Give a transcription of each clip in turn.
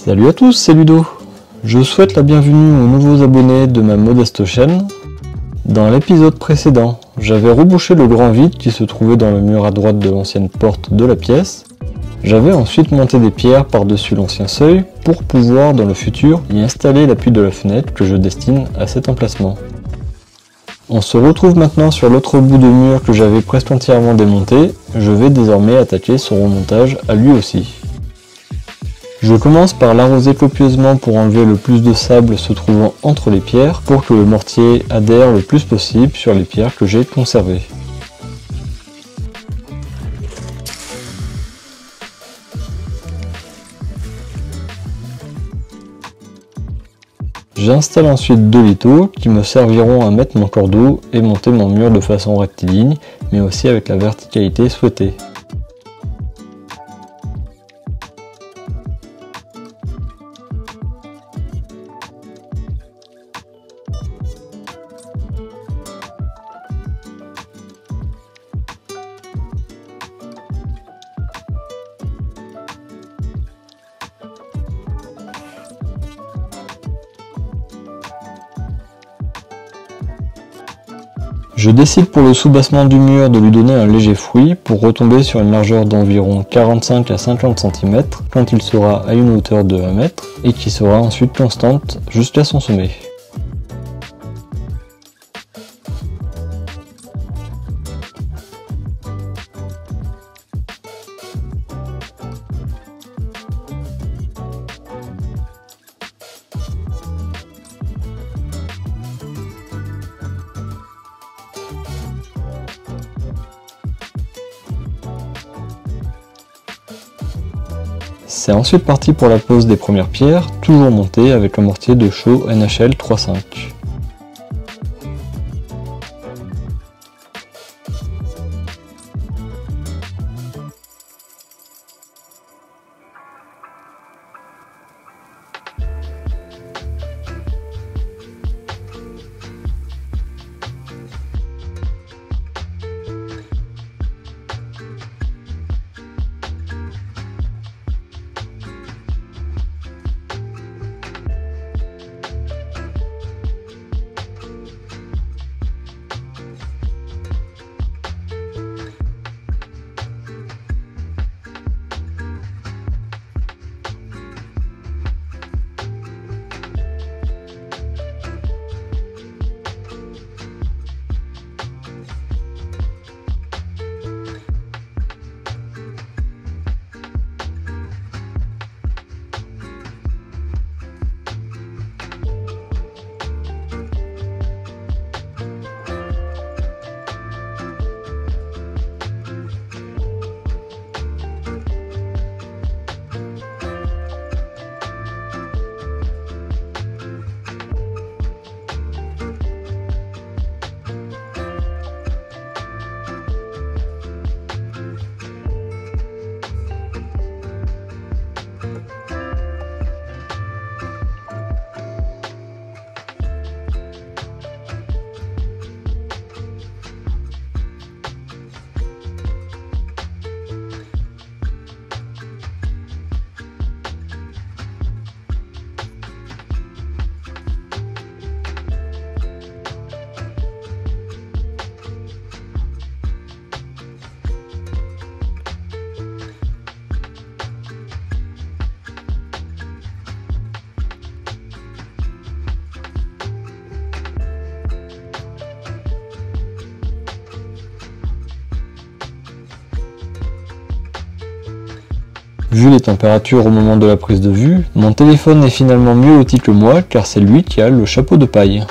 Salut à tous, c'est Ludo. Je souhaite la bienvenue aux nouveaux abonnés de ma modeste chaîne. Dans l'épisode précédent, j'avais rebouché le grand vide qui se trouvait dans le mur à droite de l'ancienne porte de la pièce. J'avais ensuite monté des pierres par-dessus l'ancien seuil pour pouvoir dans le futur y installer l'appui de la fenêtre que je destine à cet emplacement. On se retrouve maintenant sur l'autre bout de mur que j'avais presque entièrement démonté. Je vais désormais attaquer son remontage à lui aussi. Je commence par l'arroser copieusement pour enlever le plus de sable se trouvant entre les pierres pour que le mortier adhère le plus possible sur les pierres que j'ai conservées. J'installe ensuite 2 lithos qui me serviront à mettre mon cordeau et monter mon mur de façon rectiligne, mais aussi avec la verticalité souhaitée. Je décide pour le soubassement du mur de lui donner un léger fouillis pour retomber sur une largeur d'environ 45 à 50 cm quand il sera à une hauteur de 1 m et qui sera ensuite constante jusqu'à son sommet. C'est ensuite parti pour la pose des premières pierres, toujours montées avec un mortier de chaux NHL 3.5. Vu les températures au moment de la prise de vue, mon téléphone est finalement mieux loti que moi car c'est lui qui a le chapeau de paille.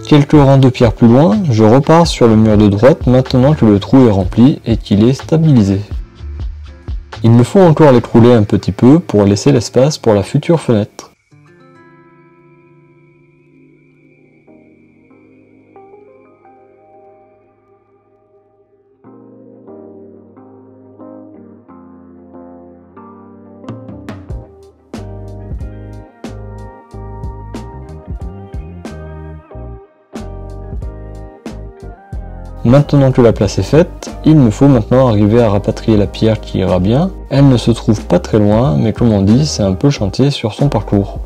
Quelques rangs de pierres plus loin, je repars sur le mur de droite maintenant que le trou est rempli et qu'il est stabilisé. Il me faut encore l'écrouler un petit peu pour laisser l'espace pour la future fenêtre. Maintenant que la place est faite, il me faut maintenant arriver à rapatrier la pierre qui ira bien. Elle ne se trouve pas très loin, mais comme on dit, c'est un peu chantier sur son parcours.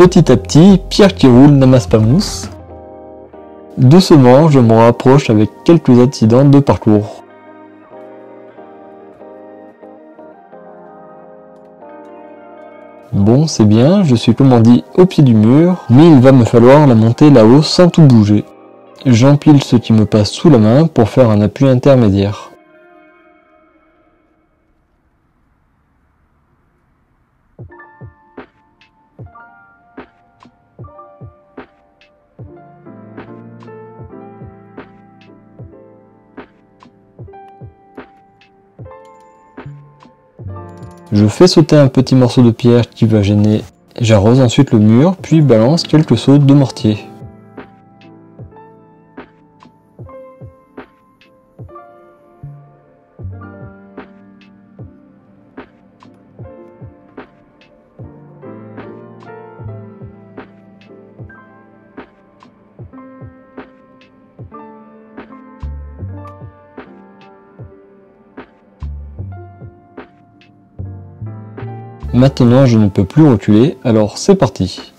Petit à petit, pierre qui roule n'amasse pas mousse. Doucement, je me rapproche avec quelques accidents de parcours. Bon, c'est bien, je suis comme on dit au pied du mur, mais il va me falloir la monter là-haut sans tout bouger. J'empile ce qui me passe sous la main pour faire un appui intermédiaire. Je fais sauter un petit morceau de pierre qui va gêner. J'arrose ensuite le mur, puis balance quelques sauts de mortier. Maintenant je ne peux plus reculer, alors c'est parti.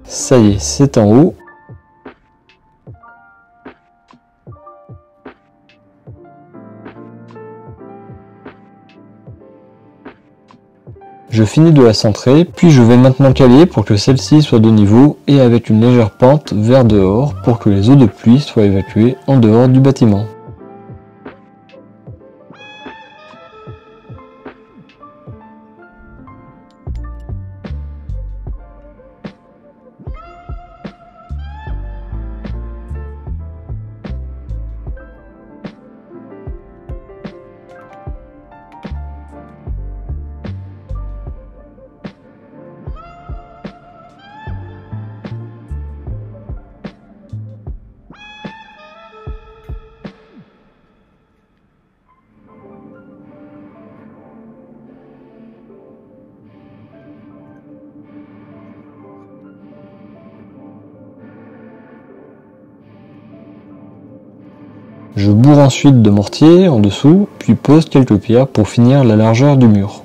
Ça y est, c'est en haut. Je finis de la centrer, puis je vais maintenant caler pour que celle-ci soit de niveau et avec une légère pente vers dehors pour que les eaux de pluie soient évacuées en dehors du bâtiment. Je bourre ensuite de mortier en dessous, puis pose quelques pierres pour finir la largeur du mur.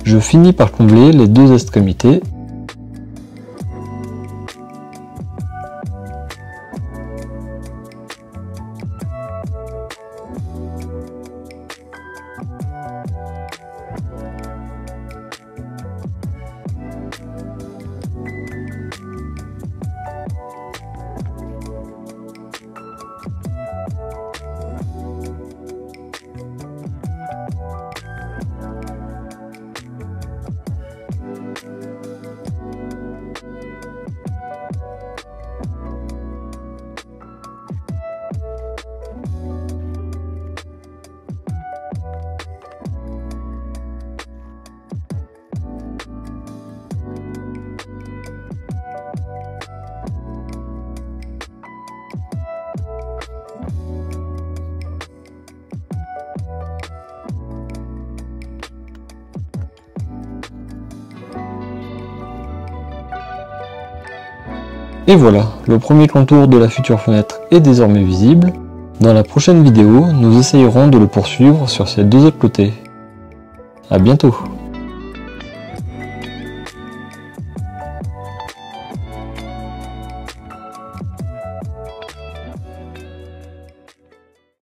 Je finis par combler les deux extrémités. Et voilà, le premier contour de la future fenêtre est désormais visible. Dans la prochaine vidéo, nous essayerons de le poursuivre sur ces deux autres côtés. A bientôt!